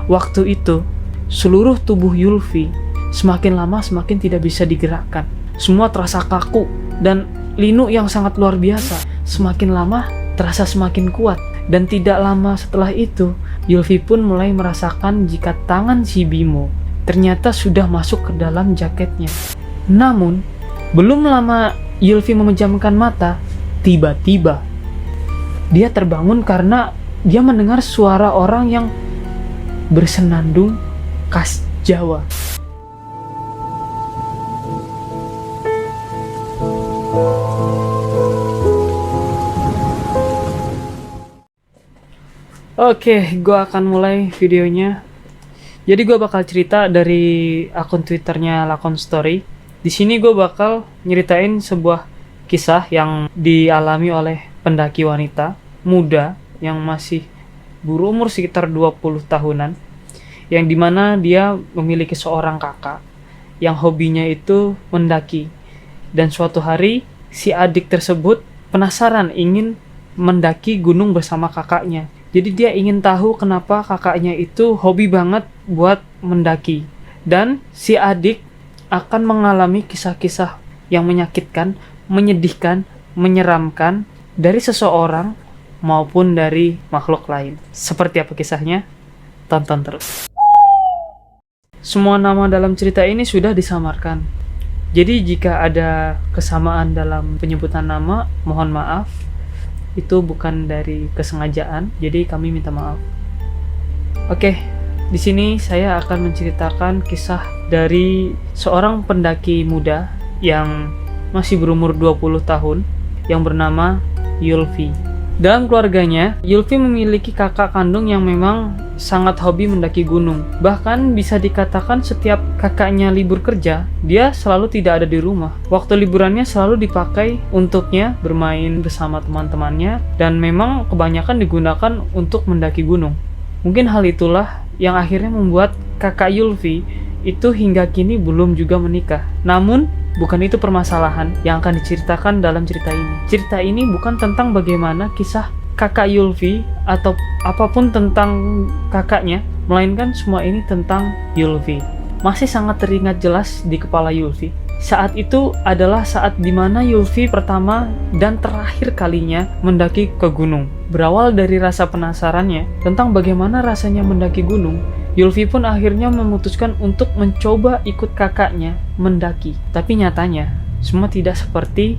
Waktu itu, seluruh tubuh Yulfi semakin lama semakin tidak bisa digerakkan. Semua terasa kaku dan Linu yang sangat luar biasa semakin lama terasa semakin kuat. Dan tidak lama setelah itu, Yulfi pun mulai merasakan jika tangan si Bimo ternyata sudah masuk ke dalam jaketnya. Namun, belum lama Yulfi memejamkan mata, tiba-tiba dia terbangun karena dia mendengar suara orang yang bersenandung khas Jawa. Oke, gue akan mulai videonya. Jadi gue bakal cerita dari akun Twitternya Lakon Story. Di sini gue bakal nyeritain sebuah kisah yang dialami oleh pendaki wanita muda yang masih berumur sekitar 20 tahunan, yang dimana dia memiliki seorang kakak yang hobinya itu mendaki. Dan suatu hari si adik tersebut penasaran ingin mendaki gunung bersama kakaknya. Jadi dia ingin tahu kenapa kakaknya itu hobi banget buat mendaki. Dan si adik akan mengalami kisah-kisah yang menyakitkan, menyedihkan, menyeramkan dari seseorang maupun dari makhluk lain. Seperti apa kisahnya? Tonton terus. Semua nama dalam cerita ini sudah disamarkan. Jadi jika ada kesamaan dalam penyebutan nama, mohon maaf. Itu bukan dari kesengajaan, jadi kami minta maaf. Oke, di sini saya akan menceritakan kisah dari seorang pendaki muda yang masih berumur 20 tahun yang bernama Yulfi. Dalam keluarganya, Yulfi memiliki kakak kandung yang memang sangat hobi mendaki gunung. Bahkan bisa dikatakan setiap kakaknya libur kerja, dia selalu tidak ada di rumah. Waktu liburannya selalu dipakai untuknya bermain bersama teman-temannya, dan memang kebanyakan digunakan untuk mendaki gunung. Mungkin hal itulah yang akhirnya membuat kakak Yulfi itu hingga kini belum juga menikah. Namun, bukan itu permasalahan yang akan diceritakan dalam cerita ini. Cerita ini bukan tentang bagaimana kisah kakak Yulfi atau apapun tentang kakaknya, melainkan semua ini tentang Yulfi. Masih sangat teringat jelas di kepala Yulfi. Saat itu adalah saat dimana Yulfi pertama dan terakhir kalinya mendaki ke gunung. Berawal dari rasa penasarannya tentang bagaimana rasanya mendaki gunung, Yulfi pun akhirnya memutuskan untuk mencoba ikut kakaknya mendaki. Tapi nyatanya, semua tidak seperti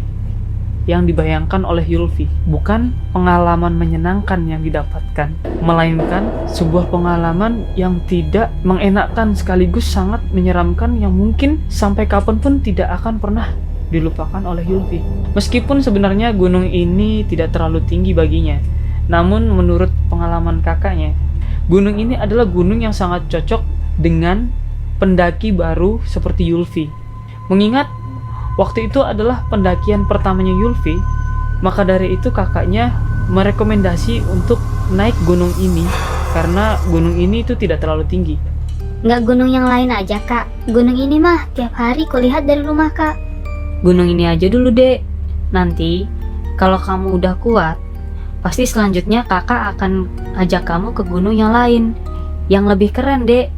yang dibayangkan oleh Yulfi. Bukan pengalaman menyenangkan yang didapatkan, melainkan sebuah pengalaman yang tidak mengenakkan sekaligus sangat menyeramkan yang mungkin sampai kapanpun tidak akan pernah dilupakan oleh Yulfi. Meskipun sebenarnya gunung ini tidak terlalu tinggi baginya, namun menurut pengalaman kakaknya, gunung ini adalah gunung yang sangat cocok dengan pendaki baru seperti Yulfi. Mengingat waktu itu adalah pendakian pertamanya Yulfi, maka dari itu kakaknya merekomendasi untuk naik gunung ini karena gunung ini itu tidak terlalu tinggi. Nggak gunung yang lain aja, Kak. Gunung ini mah tiap hari kulihat dari rumah, Kak. Gunung ini aja dulu, Dek. Nanti kalau kamu udah kuat, pasti selanjutnya kakak akan ajak kamu ke gunung yang lain, yang lebih keren, Dek.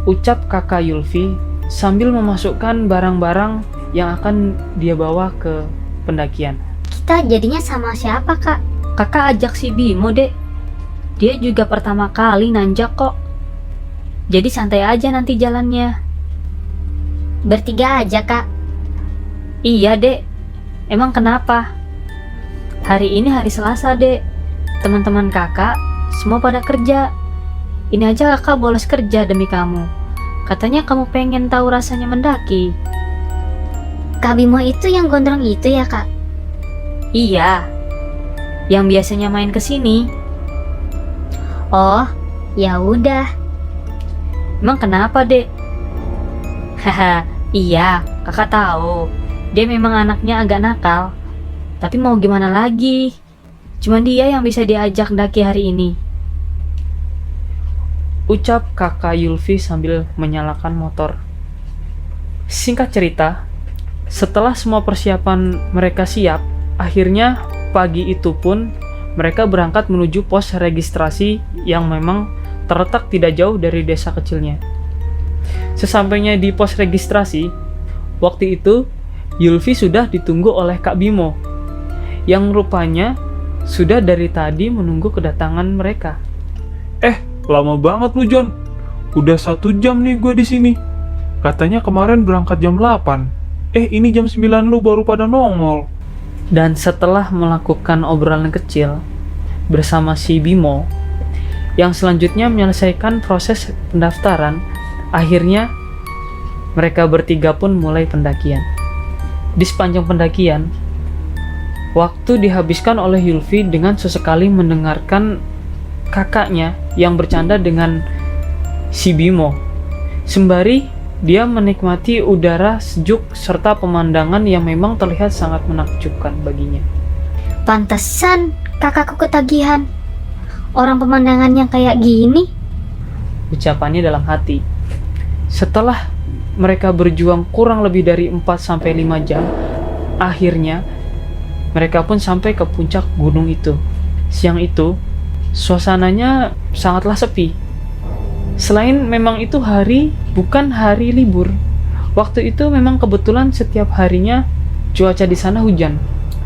Ucap kakak Yulfi sambil memasukkan barang-barang yang akan dia bawa ke pendakian. Kita jadinya sama siapa, Kak? Kakak ajak si Bimo, Dek. Dia juga pertama kali nanjak kok. Jadi santai aja nanti jalannya. Bertiga aja, Kak. Iya, Dek. Emang kenapa? Hari ini hari Selasa, Dek. Teman-teman kakak semua pada kerja. Ini aja kakak bolos kerja demi kamu. Katanya kamu pengen tahu rasanya mendaki. Kak Bimo itu yang gondrong itu ya, Kak? Iya, yang biasanya main kesini. Oh, ya udah. Emang kenapa, Dek? Haha, iya, kakak tahu. Dia memang anaknya agak nakal. Tapi mau gimana lagi? Cuma dia yang bisa diajak daki hari ini. Ucap kakak Yulfi sambil menyalakan motor. Singkat cerita, setelah semua persiapan mereka siap, akhirnya pagi itu pun mereka berangkat menuju pos registrasi yang memang terletak tidak jauh dari desa kecilnya. Sesampainya di pos registrasi, waktu itu Yulfi sudah ditunggu oleh Kak Bimo, yang rupanya sudah dari tadi menunggu kedatangan mereka. Lama banget lu, John. Udah 1 jam nih gue di sini. Katanya kemarin berangkat jam 8. Ini jam 9 lu baru pada nongol. Dan setelah melakukan obrolan kecil bersama si Bimo, yang selanjutnya menyelesaikan proses pendaftaran, akhirnya mereka bertiga pun mulai pendakian. Di sepanjang pendakian, waktu dihabiskan oleh Yulfi dengan sesekali mendengarkan kakaknya yang bercanda dengan si Bimo, sembari dia menikmati udara sejuk serta pemandangan yang memang terlihat sangat menakjubkan baginya. Pantesan kakakku ketagihan. Orang pemandangannya kayak gini. Ucapannya dalam hati. Setelah mereka berjuang kurang lebih dari 4-5 jam, akhirnya mereka pun sampai ke puncak gunung itu. Siang itu, suasananya sangatlah sepi. Selain memang itu bukan hari libur, waktu itu memang kebetulan setiap harinya cuaca di sana hujan.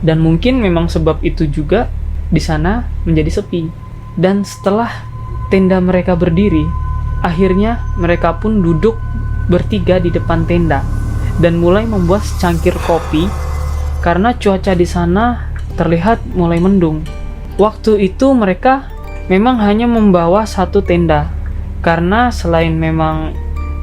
Dan mungkin memang sebab itu juga di sana menjadi sepi. Dan setelah tenda mereka berdiri, akhirnya mereka pun duduk bertiga di depan tenda dan mulai membuat secangkir kopi karena cuaca di sana terlihat mulai mendung. Waktu itu mereka memang hanya membawa 1 tenda, karena selain memang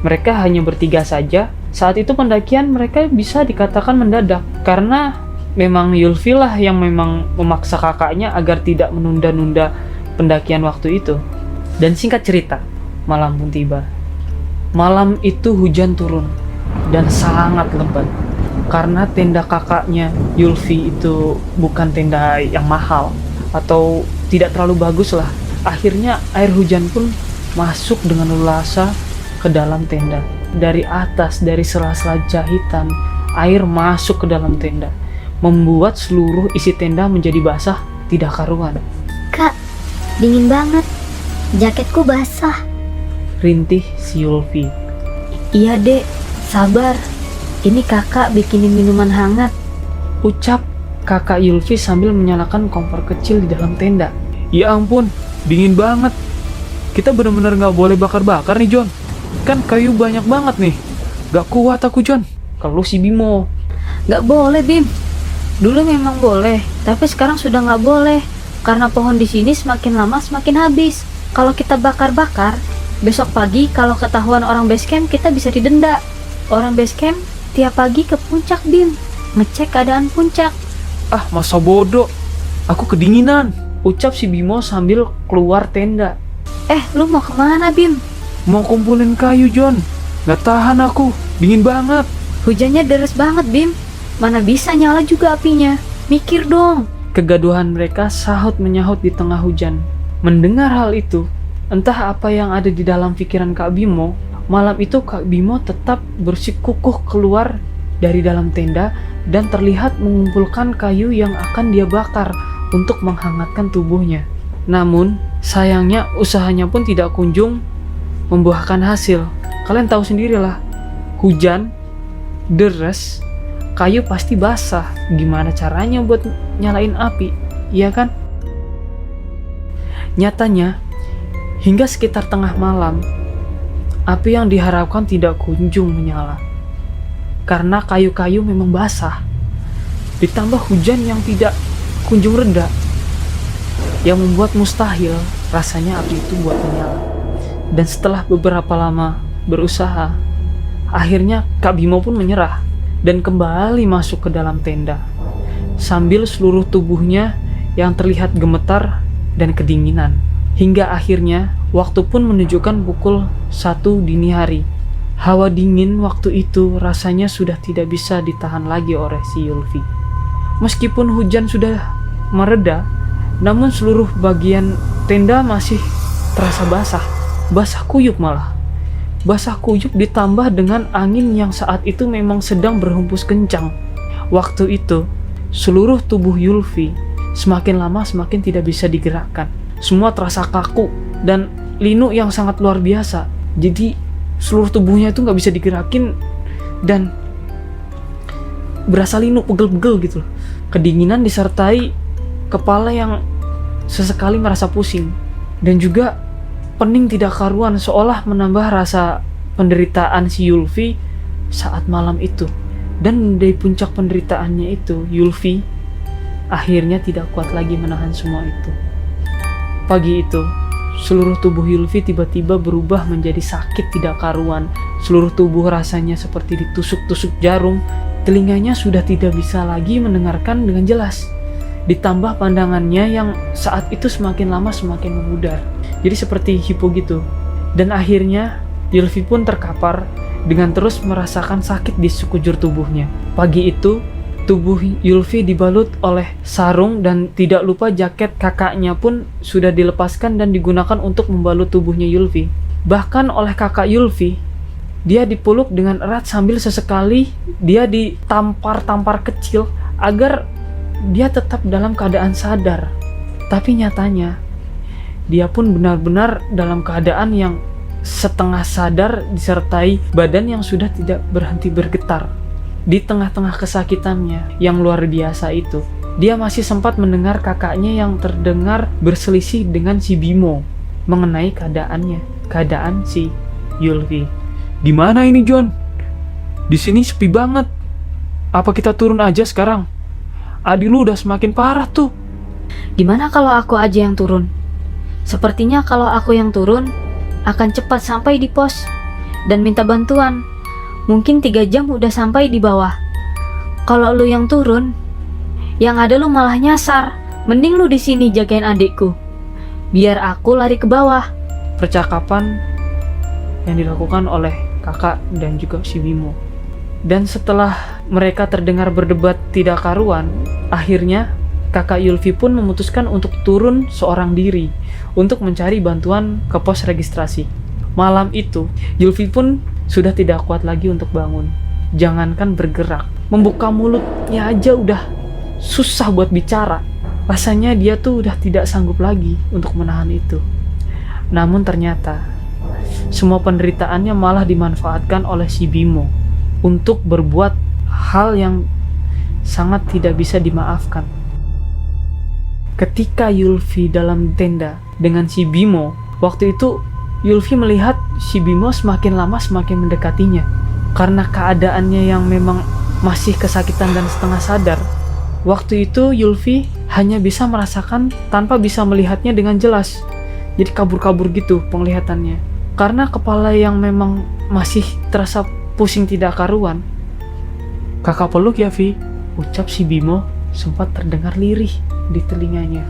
mereka hanya bertiga saja, saat itu pendakian mereka bisa dikatakan mendadak, karena memang Yulfi lah yang memang memaksa kakaknya agar tidak menunda-nunda pendakian waktu itu. Dan singkat cerita, malam pun tiba. Malam itu hujan turun dan sangat lebat, karena tenda kakaknya Yulfi itu bukan tenda yang mahal atau tidak terlalu bagus lah. Akhirnya air hujan pun masuk dengan leluasa ke dalam tenda. Dari atas, dari sela-sela jahitan, air masuk ke dalam tenda, membuat seluruh isi tenda menjadi basah tidak karuan. Kak, dingin banget. Jaketku basah. Rintih si Yulfi. Iya dek, sabar. Ini kakak bikinin minuman hangat. Ucap kakak Yulfi sambil menyalakan kompor kecil di dalam tenda. Ya ampun, dingin banget. Kita bener-bener gak boleh bakar-bakar nih, John. Kan kayu banyak banget nih. Gak kuat aku, John. Keluh si Bimo. Gak boleh, Bim. Dulu memang boleh, tapi sekarang sudah gak boleh. Karena pohon di sini semakin lama semakin habis. Kalau kita bakar-bakar, besok pagi kalau ketahuan orang basecamp kita bisa didenda. Orang basecamp tiap pagi ke puncak, Bim, ngecek keadaan puncak. Masa bodoh. Aku kedinginan. Ucap si Bimo sambil keluar tenda. Lu mau kemana, Bim? Mau kumpulin kayu, John. Gak tahan aku. Dingin banget. Hujannya deres banget, Bim. Mana bisa nyala juga apinya. Mikir dong. Kegaduhan mereka sahut menyahut di tengah hujan. Mendengar hal itu, entah apa yang ada di dalam pikiran Kak Bimo, malam itu Kak Bimo tetap bersikukuh keluar dari dalam tenda dan terlihat mengumpulkan kayu yang akan dia bakar untuk menghangatkan tubuhnya. Namun, sayangnya usahanya pun tidak kunjung membuahkan hasil. Kalian tahu sendirilah, hujan, deres, kayu pasti basah. Gimana caranya buat nyalain api, iya kan? Nyatanya, hingga sekitar tengah malam, api yang diharapkan tidak kunjung menyala. Karena kayu-kayu memang basah. Ditambah hujan yang tidak kunjung reda, yang membuat mustahil rasanya api itu buat menyala. Dan setelah beberapa lama berusaha, akhirnya Kak Bimo pun menyerah dan kembali masuk ke dalam tenda, sambil seluruh tubuhnya yang terlihat gemetar dan kedinginan. Hingga akhirnya waktu pun menunjukkan pukul 1 dini hari. Hawa dingin waktu itu rasanya sudah tidak bisa ditahan lagi oleh si Yulfi. Meskipun hujan sudah mereda, namun seluruh bagian tenda masih terasa basah. Basah kuyup malah. Basah kuyup ditambah dengan angin yang saat itu memang sedang berhembus kencang. Waktu itu, seluruh tubuh Yulfi semakin lama semakin tidak bisa digerakkan. Semua terasa kaku dan linu yang sangat luar biasa. Jadi seluruh tubuhnya itu nggak bisa digerakin dan berasa linu, pegel-pegel gitu loh. Kedinginan disertai kepala yang sesekali merasa pusing dan juga pening tidak karuan, seolah menambah rasa penderitaan si Yulfi saat malam itu. Dan dari puncak penderitaannya itu, Yulfi akhirnya tidak kuat lagi menahan semua itu. Pagi itu, seluruh tubuh Yulfi tiba-tiba berubah menjadi sakit tidak karuan. Seluruh tubuh rasanya seperti ditusuk-tusuk jarum. Telinganya sudah tidak bisa lagi mendengarkan dengan jelas. Ditambah pandangannya yang saat itu semakin lama semakin memudar. Jadi seperti hipo gitu. Dan akhirnya Yulfi pun terkapar dengan terus merasakan sakit di sekujur tubuhnya. Pagi itu, tubuh Yulfi dibalut oleh sarung dan tidak lupa jaket kakaknya pun sudah dilepaskan dan digunakan untuk membalut tubuhnya Yulfi. Bahkan oleh kakak Yulfi, dia dipeluk dengan erat sambil sesekali dia ditampar-tampar kecil agar dia tetap dalam keadaan sadar. Tapi nyatanya, dia pun benar-benar dalam keadaan yang setengah sadar disertai badan yang sudah tidak berhenti bergetar. Di tengah-tengah kesakitannya yang luar biasa itu, dia masih sempat mendengar kakaknya yang terdengar berselisih dengan si Bimo mengenai keadaan si Yulfi. Di mana ini, John? Di sini sepi banget. Apa kita turun aja sekarang? Adi lu udah semakin parah tuh. Gimana kalau aku aja yang turun? Sepertinya kalau aku yang turun akan cepat sampai di pos dan minta bantuan. Mungkin 3 jam udah sampai di bawah. Kalau lu yang turun, yang ada lu malah nyasar. Mending lu di sini jagain adikku, biar aku lari ke bawah. Percakapan yang dilakukan oleh kakak dan juga si Bimo. Dan setelah mereka terdengar berdebat tidak karuan, akhirnya kakak Yulfi pun memutuskan untuk turun seorang diri untuk mencari bantuan ke pos registrasi. Malam itu, Yulfi pun sudah tidak kuat lagi untuk bangun. Jangankan bergerak, membuka mulutnya aja udah susah buat bicara. Rasanya dia tuh udah tidak sanggup lagi untuk menahan itu. Namun ternyata, semua penderitaannya malah dimanfaatkan oleh si Bimo untuk berbuat hal yang sangat tidak bisa dimaafkan. Ketika Yulfi dalam tenda dengan si Bimo, waktu itu Yulfi melihat si Bimo semakin lama semakin mendekatinya. Karena keadaannya yang memang masih kesakitan dan setengah sadar, waktu itu Yulfi hanya bisa merasakan tanpa bisa melihatnya dengan jelas. Jadi kabur-kabur gitu penglihatannya. Karena kepala yang memang masih terasa pusing tidak karuan. Kakak peluk ya, Vi? Ucap si Bimo sempat terdengar lirih di telinganya.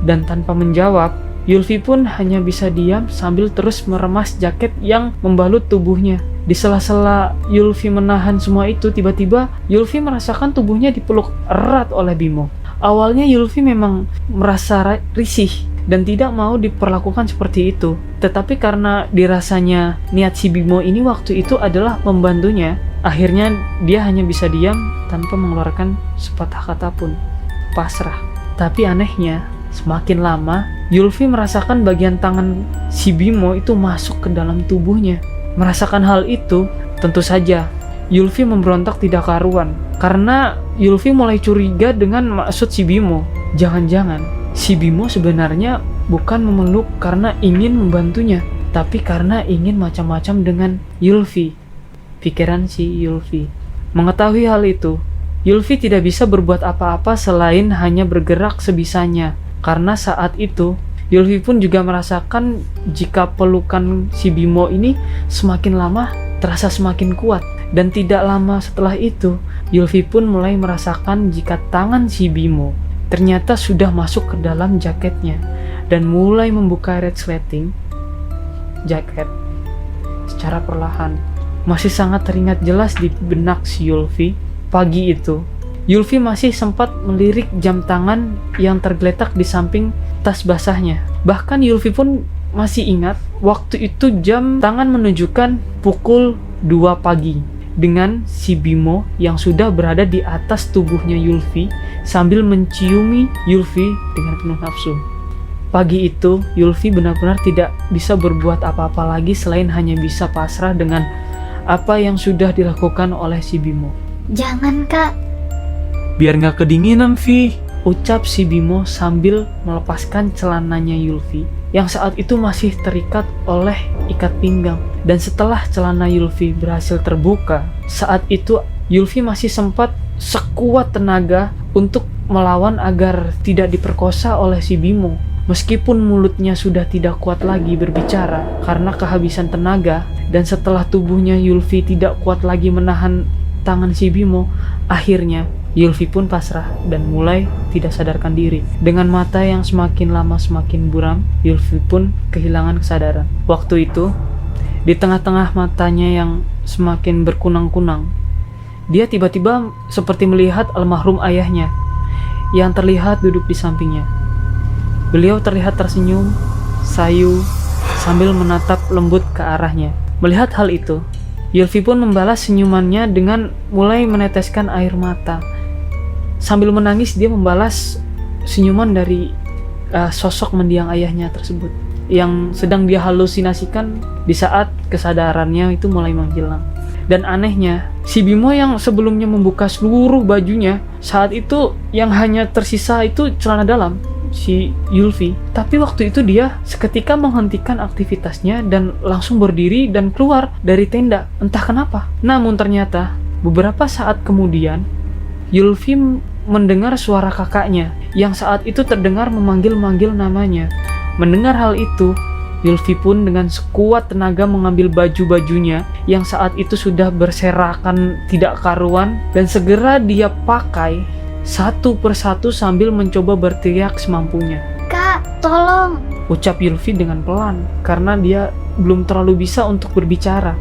Dan tanpa menjawab, Yulfi pun hanya bisa diam sambil terus meremas jaket yang membalut tubuhnya. Di sela-sela Yulfi menahan semua itu, tiba-tiba Yulfi merasakan tubuhnya dipeluk erat oleh Bimo. Awalnya Yulfi memang merasa risih dan tidak mau diperlakukan seperti itu. Tetapi karena dirasanya niat si Bimo ini waktu itu adalah membantunya, akhirnya dia hanya bisa diam tanpa mengeluarkan sepatah kata pun. Pasrah. Tapi anehnya, semakin lama Yulfi merasakan bagian tangan si Bimo itu masuk ke dalam tubuhnya. Merasakan hal itu, tentu saja Yulfi memberontak tidak karuan. Karena Yulfi mulai curiga dengan maksud si Bimo. Jangan-jangan si Bimo sebenarnya bukan memeluk karena ingin membantunya, tapi karena ingin macam-macam dengan Yulfi. Pikiran si Yulfi. Mengetahui hal itu, Yulfi tidak bisa berbuat apa-apa selain hanya bergerak sebisanya. Karena saat itu, Yulfi pun juga merasakan jika pelukan si Bimo ini semakin lama terasa semakin kuat. Dan tidak lama setelah itu, Yulfi pun mulai merasakan jika tangan si Bimo ternyata sudah masuk ke dalam jaketnya dan mulai membuka resleting jaket secara perlahan. Masih sangat teringat jelas di benak si Yulfi. Pagi itu, Yulfi masih sempat melirik jam tangan yang tergeletak di samping tas basahnya. Bahkan Yulfi pun masih ingat waktu itu jam tangan menunjukkan pukul 2 pagi dengan si Bimo yang sudah berada di atas tubuhnya Yulfi sambil menciumi Yulfi dengan penuh nafsu. Pagi itu, Yulfi benar-benar tidak bisa berbuat apa-apa lagi selain hanya bisa pasrah dengan apa yang sudah dilakukan oleh si Bimo. Jangan, Kak. Biar nggak kedinginan, Vi. Ucap si Bimo sambil melepaskan celananya Yulfi yang saat itu masih terikat oleh ikat pinggang. Dan setelah celana Yulfi berhasil terbuka, saat itu Yulfi masih sempat sekuat tenaga untuk melawan agar tidak diperkosa oleh si Bimo. Meskipun mulutnya sudah tidak kuat lagi berbicara karena kehabisan tenaga, dan setelah tubuhnya Yulfi tidak kuat lagi menahan tangan si Bimo, akhirnya Yulfi pun pasrah dan mulai tidak sadarkan diri. Dengan mata yang semakin lama semakin buram, Yulfi pun kehilangan kesadaran. Waktu itu, di tengah-tengah matanya yang semakin berkunang-kunang, dia tiba-tiba seperti melihat almarhum ayahnya yang terlihat duduk di sampingnya. Beliau terlihat tersenyum, sayu, sambil menatap lembut ke arahnya. Melihat hal itu, Yulfi pun membalas senyumannya dengan mulai meneteskan air mata. Sambil menangis, dia membalas senyuman dari sosok mendiang ayahnya tersebut yang sedang dia halusinasikan di saat kesadarannya itu mulai menghilang. Dan anehnya, si Bimo yang sebelumnya membuka seluruh bajunya, saat itu yang hanya tersisa itu celana dalam si Yulfi. Tapi waktu itu dia seketika menghentikan aktivitasnya dan langsung berdiri dan keluar dari tenda, entah kenapa. Namun ternyata beberapa saat kemudian Yulfi mendengar suara kakaknya yang saat itu terdengar memanggil-manggil namanya. Mendengar hal itu, Yulfi pun dengan sekuat tenaga mengambil baju-bajunya yang saat itu sudah berserakan tidak karuan dan segera dia pakai satu persatu sambil mencoba berteriak semampunya. Kak, tolong. Ucap Yulfi dengan pelan karena dia belum terlalu bisa untuk berbicara.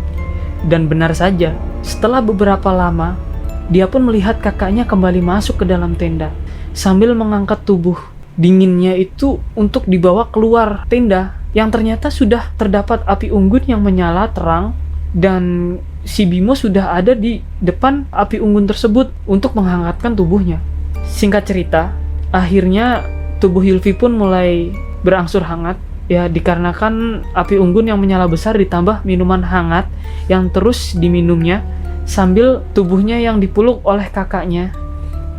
Dan benar saja, setelah beberapa lama, dia pun melihat kakaknya kembali masuk ke dalam tenda sambil mengangkat tubuh dinginnya itu untuk dibawa keluar tenda yang ternyata sudah terdapat api unggun yang menyala terang, dan si Bimo sudah ada di depan api unggun tersebut untuk menghangatkan tubuhnya. Singkat cerita, akhirnya tubuh Yulfi pun mulai berangsur hangat, ya dikarenakan api unggun yang menyala besar ditambah minuman hangat yang terus diminumnya sambil tubuhnya yang dipeluk oleh kakaknya,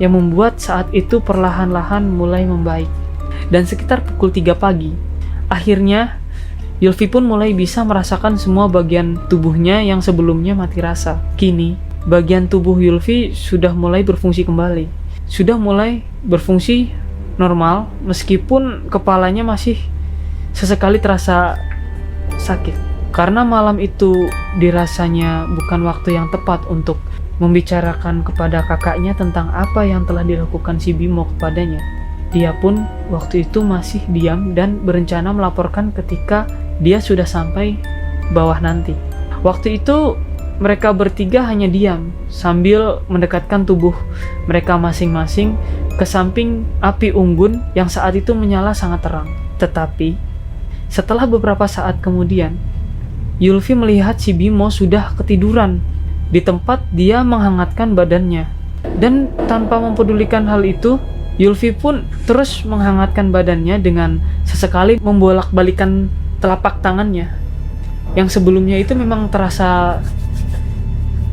yang membuat saat itu perlahan-lahan mulai membaik. Dan sekitar pukul 3 pagi, akhirnya Yulfi pun mulai bisa merasakan semua bagian tubuhnya yang sebelumnya mati rasa. Kini, bagian tubuh Yulfi sudah mulai berfungsi kembali. Sudah mulai berfungsi normal meskipun kepalanya masih sesekali terasa sakit. Karena malam itu dirasanya bukan waktu yang tepat untuk membicarakan kepada kakaknya tentang apa yang telah dilakukan si Bimo kepadanya. Dia pun waktu itu masih diam dan berencana melaporkan ketika dia sudah sampai bawah nanti. Waktu itu mereka bertiga hanya diam sambil mendekatkan tubuh mereka masing-masing ke samping api unggun yang saat itu menyala sangat terang. Tetapi setelah beberapa saat kemudian, Yulfi melihat si Bimo sudah ketiduran di tempat dia menghangatkan badannya. Dan tanpa mempedulikan hal itu, Yulfi pun terus menghangatkan badannya dengan sesekali membolak-balikan telapak tangannya yang sebelumnya itu memang terasa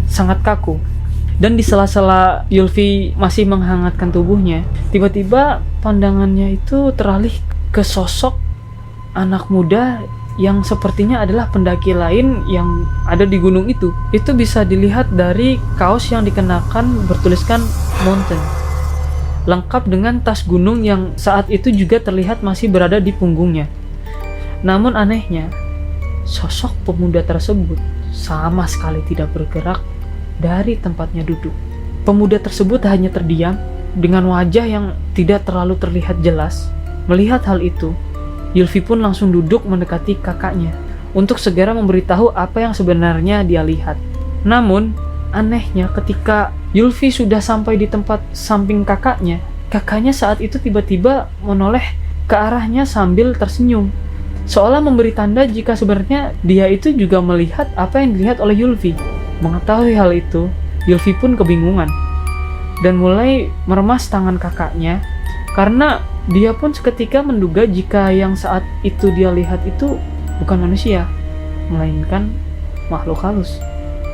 sangat kaku. Dan di sela-sela Yulfi masih menghangatkan tubuhnya, tiba-tiba pandangannya itu teralih ke sosok anak muda yang sepertinya adalah pendaki lain yang ada di gunung itu. Itu bisa dilihat dari kaos yang dikenakan bertuliskan mountain, lengkap dengan tas gunung yang saat itu juga terlihat masih berada di punggungnya. Namun anehnya, sosok pemuda tersebut sama sekali tidak bergerak dari tempatnya duduk. Pemuda tersebut hanya terdiam dengan wajah yang tidak terlalu terlihat jelas. Melihat hal itu, Yulfi pun langsung duduk mendekati kakaknya untuk segera memberitahu apa yang sebenarnya dia lihat. Namun, anehnya ketika Yulfi sudah sampai di tempat samping kakaknya, kakaknya saat itu tiba-tiba menoleh ke arahnya sambil tersenyum, seolah memberi tanda jika sebenarnya dia itu juga melihat apa yang dilihat oleh Yulfi. Mengetahui hal itu, Yulfi pun kebingungan dan mulai meremas tangan kakaknya karena Dia pun seketika menduga jika yang saat itu dia lihat itu bukan manusia, melainkan makhluk halus.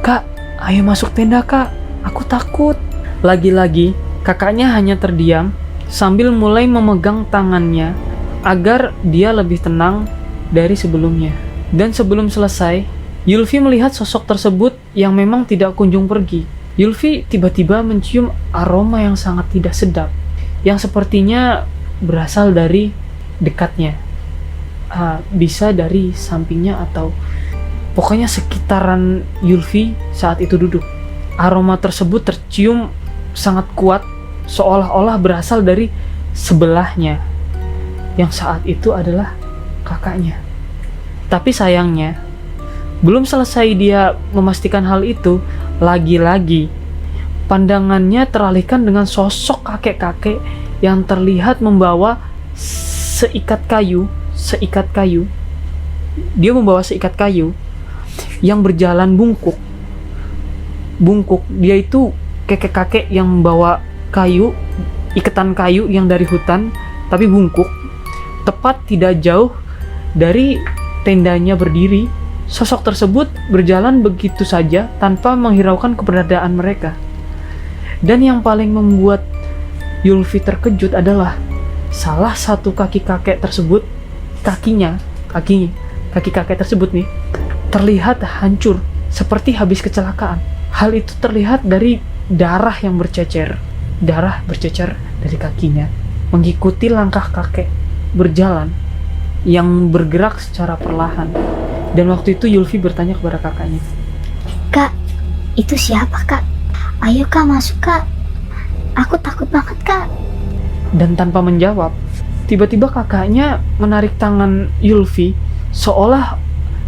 "Kak, ayo masuk tenda kak, aku takut." Lagi-lagi kakaknya hanya terdiam sambil mulai memegang tangannya agar dia lebih tenang dari sebelumnya. Dan sebelum selesai, Yulfi melihat sosok tersebut yang memang tidak kunjung pergi. Yulfi tiba-tiba mencium aroma yang sangat tidak sedap, yang sepertinya berasal dari dekatnya. Bisa dari sampingnya atau pokoknya sekitaran Yulfi saat itu duduk. Aroma tersebut tercium sangat kuat, seolah-olah berasal dari sebelahnya, yang saat itu adalah kakaknya. Tapi sayangnya, belum selesai dia memastikan hal itu, lagi-lagi pandangannya teralihkan dengan sosok kakek-kakek yang terlihat membawa seikat kayu. Dia membawa seikat kayu yang berjalan bungkuk. Dia itu kakek-kakek yang membawa kayu, iketan kayu yang dari hutan, tapi bungkuk. Tepat tidak jauh dari tendanya berdiri, sosok tersebut berjalan begitu saja tanpa menghiraukan keberadaan mereka. Dan yang paling membuat Yulfi terkejut adalah salah satu kaki kakek tersebut, kaki kakek tersebut nih, terlihat hancur seperti habis kecelakaan. Hal itu terlihat dari darah bercecer dari kakinya, mengikuti langkah kakek berjalan yang bergerak secara perlahan. Dan waktu itu Yulfi bertanya kepada kakaknya, "Kak, itu siapa kak? Ayo kak masuk kak. Aku takut banget kak." Dan tanpa menjawab, tiba-tiba kakaknya menarik tangan Yulfi seolah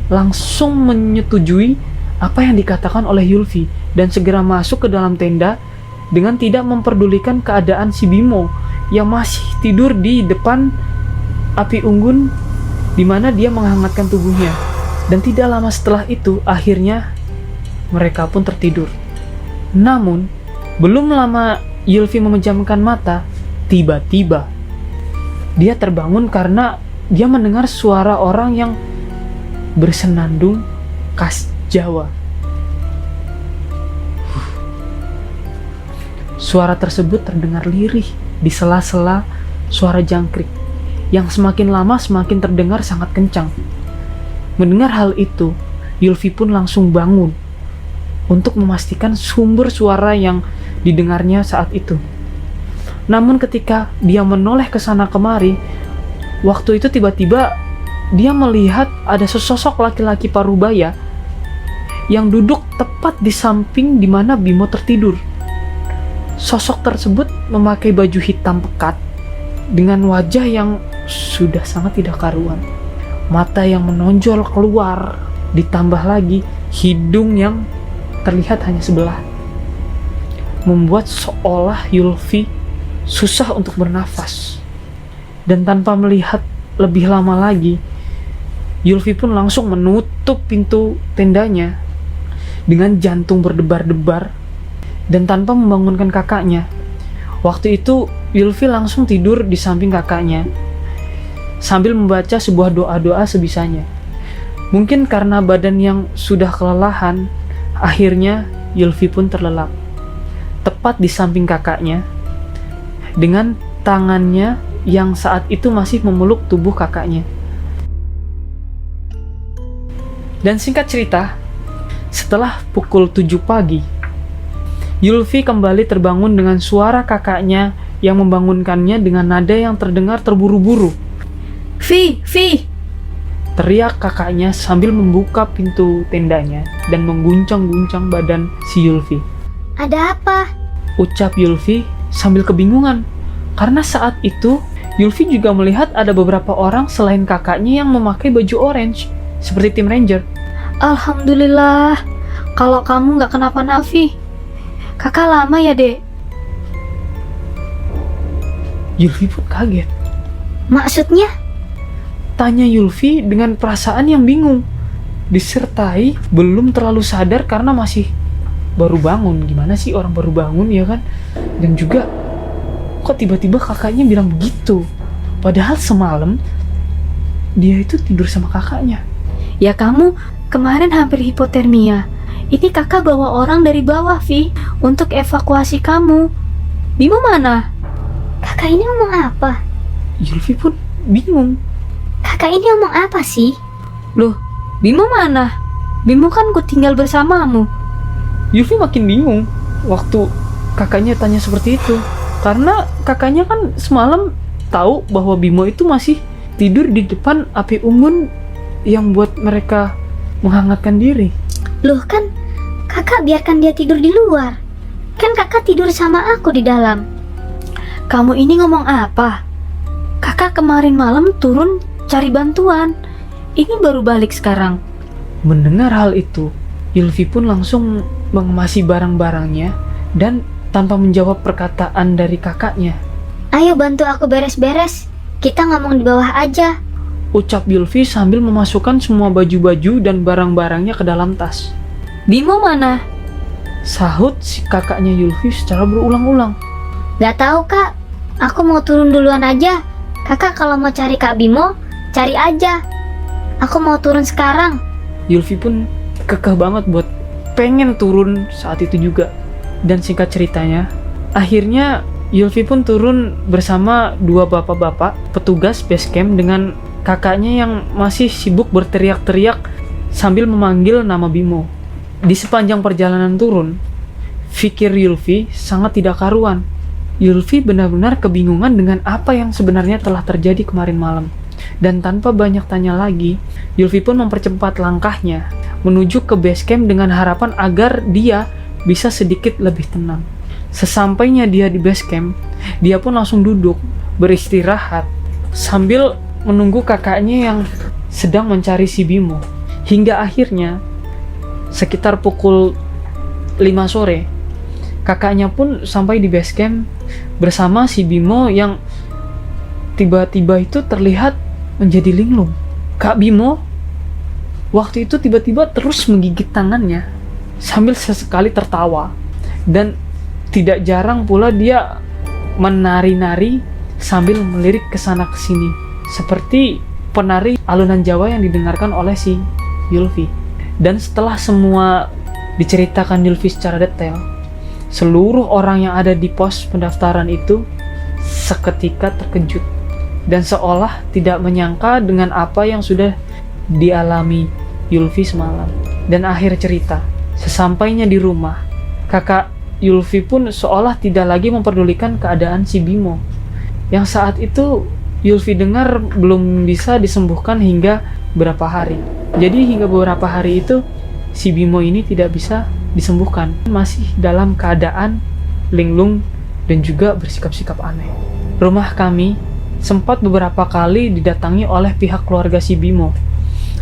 langsung menyetujui apa yang dikatakan oleh Yulfi dan segera masuk ke dalam tenda dengan tidak memperdulikan keadaan si Bimo yang masih tidur di depan api unggun di mana dia menghangatkan tubuhnya. Dan tidak lama setelah itu, akhirnya mereka pun tertidur. Namun, belum lama Yulfi memejamkan mata, tiba-tiba dia terbangun karena dia mendengar suara orang yang bersenandung khas Jawa. Suara tersebut terdengar lirih di sela-sela suara jangkrik yang semakin lama semakin terdengar sangat kencang. Mendengar hal itu, Yulfi pun langsung bangun untuk memastikan sumber suara yang didengarnya saat itu. Namun ketika dia menoleh ke sana kemari, waktu itu tiba-tiba dia melihat ada sesosok laki-laki parubaya yang duduk tepat di samping di mana Bimo tertidur. Sosok tersebut memakai baju hitam pekat dengan wajah yang sudah sangat tidak karuan. Mata yang menonjol keluar, ditambah lagi hidung yang terlihat hanya sebelah, membuat seolah Yulfi susah untuk bernafas. Dan tanpa melihat lebih lama lagi, Yulfi pun langsung menutup pintu tendanya dengan jantung berdebar-debar dan tanpa membangunkan kakaknya. Waktu itu Yulfi langsung tidur di samping kakaknya sambil membaca sebuah doa-doa sebisanya. Mungkin karena badan yang sudah kelelahan, akhirnya Yulfi pun terlelap tepat di samping kakaknya dengan tangannya yang saat itu masih memeluk tubuh kakaknya. Dan singkat cerita, setelah pukul 7 pagi, Yulfi kembali terbangun dengan suara kakaknya yang membangunkannya dengan nada yang terdengar terburu-buru. Vi! Teriak kakaknya sambil membuka pintu tendanya dan mengguncang-guncang badan si Yulfi. "Ada apa?" Ucap Yulfi sambil kebingungan, karena saat itu Yulfi juga melihat ada beberapa orang selain kakaknya yang memakai baju orange seperti tim ranger. Alhamdulillah, kalau kamu nggak kenapa-napa, Vi. Kakak lama ya, Dek? Yulfi pun kaget. "Maksudnya?" Tanya Yulfi dengan perasaan yang bingung, disertai belum terlalu sadar karena masih baru bangun. Gimana sih orang baru bangun ya kan? Dan juga kok tiba-tiba kakaknya bilang begitu? Padahal semalam dia itu tidur sama kakaknya. Ya kamu kemarin hampir hipotermia. Ini kakak bawa orang dari bawah, Vi, untuk evakuasi kamu. Bimo mana? Kakak ini ngomong apa? Yulfi pun bingung. Kakak ini ngomong apa sih? Loh, Bimo mana? Bimo kan ku tinggal bersamamu. Yulfi makin bingung waktu kakaknya tanya seperti itu. Karena kakaknya kan semalam tahu bahwa Bimo itu masih tidur di depan api unggun yang buat mereka menghangatkan diri. Loh kan, kakak biarkan dia tidur di luar. Kan kakak tidur sama aku di dalam. Kamu ini ngomong apa? Kakak kemarin malam turun cari bantuan. Ini baru balik sekarang. Mendengar hal itu, Yulfi pun langsung mengemasi barang-barangnya dan tanpa menjawab perkataan dari kakaknya. Ayo bantu aku beres-beres. Kita ngomong di bawah aja. Ucap Yulfi sambil memasukkan semua baju-baju dan barang-barangnya ke dalam tas. Bimo mana? Sahut si kakaknya Yulfi secara berulang-ulang. Gak tahu kak. Aku mau turun duluan aja. Kakak kalau mau cari Kak Bimo, cari aja. Aku mau turun sekarang. Yulfi pun kekeh banget buat pengen turun saat itu juga. Dan singkat ceritanya, akhirnya Yulfi pun turun bersama dua bapak-bapak petugas base camp dengan kakaknya yang masih sibuk berteriak-teriak sambil memanggil nama Bimo. Di sepanjang perjalanan turun, pikir Yulfi sangat tidak karuan. Yulfi benar-benar kebingungan dengan apa yang sebenarnya telah terjadi kemarin malam. Dan tanpa banyak tanya lagi, Yulfi pun mempercepat langkahnya menuju ke base camp dengan harapan agar dia bisa sedikit lebih tenang. Sesampainya dia di base camp, dia pun langsung duduk, beristirahat, sambil menunggu kakaknya yang sedang mencari si Bimo. Hingga akhirnya, sekitar pukul 5 sore, kakaknya pun sampai di base camp bersama si Bimo yang tiba-tiba itu terlihat menjadi linglung. Kak Bimo waktu itu tiba-tiba terus menggigit tangannya sambil sesekali tertawa, dan tidak jarang pula dia menari-nari sambil melirik ke sana ke sini seperti penari alunan Jawa yang didengarkan oleh si Yulfi. Dan setelah semua diceritakan Yulfi secara detail, seluruh orang yang ada di pos pendaftaran itu seketika terkejut dan seolah tidak menyangka dengan apa yang sudah dialami Yulfi semalam. Dan akhir cerita, sesampainya di rumah, kakak Yulfi pun seolah tidak lagi memperdulikan keadaan si Bimo, yang saat itu Yulfi dengar belum bisa disembuhkan hingga beberapa hari. Jadi hingga beberapa hari itu si Bimo ini tidak bisa disembuhkan, masih dalam keadaan linglung dan juga bersikap-sikap aneh. Rumah kami sempat beberapa kali didatangi oleh pihak keluarga si Bimo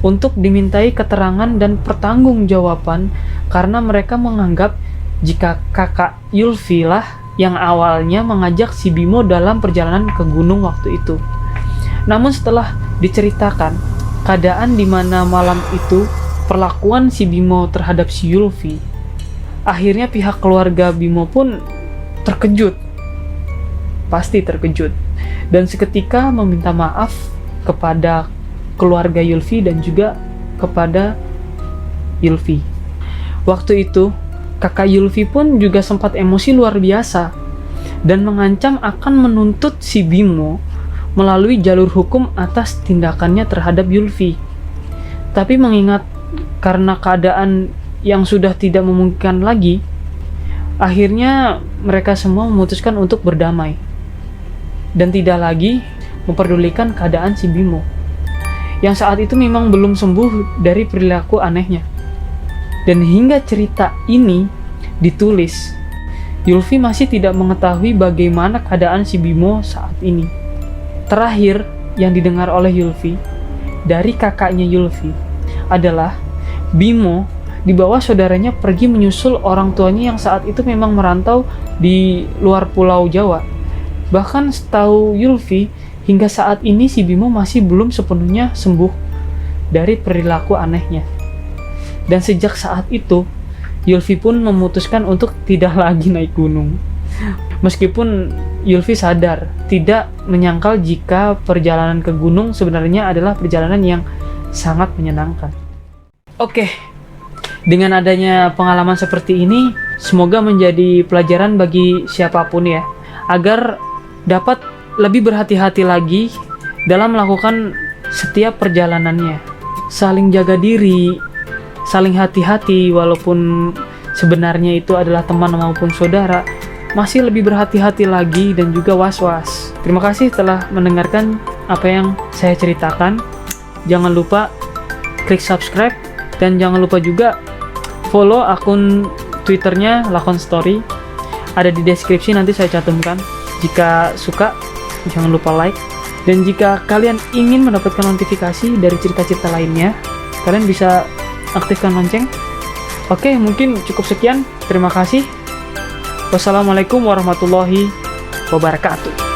untuk dimintai keterangan dan pertanggungjawaban karena mereka menganggap jika kakak Yulfi lah yang awalnya mengajak si Bimo dalam perjalanan ke gunung waktu itu. Namun setelah diceritakan keadaan di mana malam itu, perlakuan si Bimo terhadap si Yulfi, akhirnya pihak keluarga Bimo pun terkejut. Pasti terkejut. Dan seketika meminta maaf kepada keluarga Yulfi dan juga kepada Yulfi. Waktu itu, kakak Yulfi pun juga sempat emosi luar biasa dan mengancam akan menuntut si Bimo melalui jalur hukum atas tindakannya terhadap Yulfi. Tapi mengingat karena keadaan yang sudah tidak memungkinkan lagi, akhirnya mereka semua memutuskan untuk berdamai dan tidak lagi memperdulikan keadaan si Bimo yang saat itu memang belum sembuh dari perilaku anehnya. Dan hingga cerita ini ditulis, Yulfi masih tidak mengetahui bagaimana keadaan si Bimo saat ini. Terakhir yang didengar oleh Yulfi dari kakaknya Yulfi adalah Bimo dibawa saudaranya pergi menyusul orang tuanya yang saat itu memang merantau di luar pulau Jawa. Bahkan setahu Yulfi, hingga saat ini si Bimo masih belum sepenuhnya sembuh dari perilaku anehnya. Dan sejak saat itu, Yulfi pun memutuskan untuk tidak lagi naik gunung. Meskipun Yulfi sadar, tidak menyangkal jika perjalanan ke gunung sebenarnya adalah perjalanan yang sangat menyenangkan. Oke, dengan adanya pengalaman seperti ini, semoga menjadi pelajaran bagi siapapun ya, agar dapat lebih berhati-hati lagi dalam melakukan setiap perjalanannya. Saling jaga diri, saling hati-hati, walaupun sebenarnya itu adalah teman maupun saudara, masih lebih berhati-hati lagi dan juga was-was. Terima kasih telah mendengarkan apa yang saya ceritakan. Jangan lupa klik subscribe dan jangan lupa juga follow akun Twitternya Lakon Story. Ada di deskripsi, nanti saya cantumkan. Jika suka, jangan lupa like. Dan jika kalian ingin mendapatkan notifikasi dari cerita-cerita lainnya, kalian bisa aktifkan lonceng. Oke, mungkin cukup sekian. Terima kasih. Wassalamualaikum warahmatullahi wabarakatuh.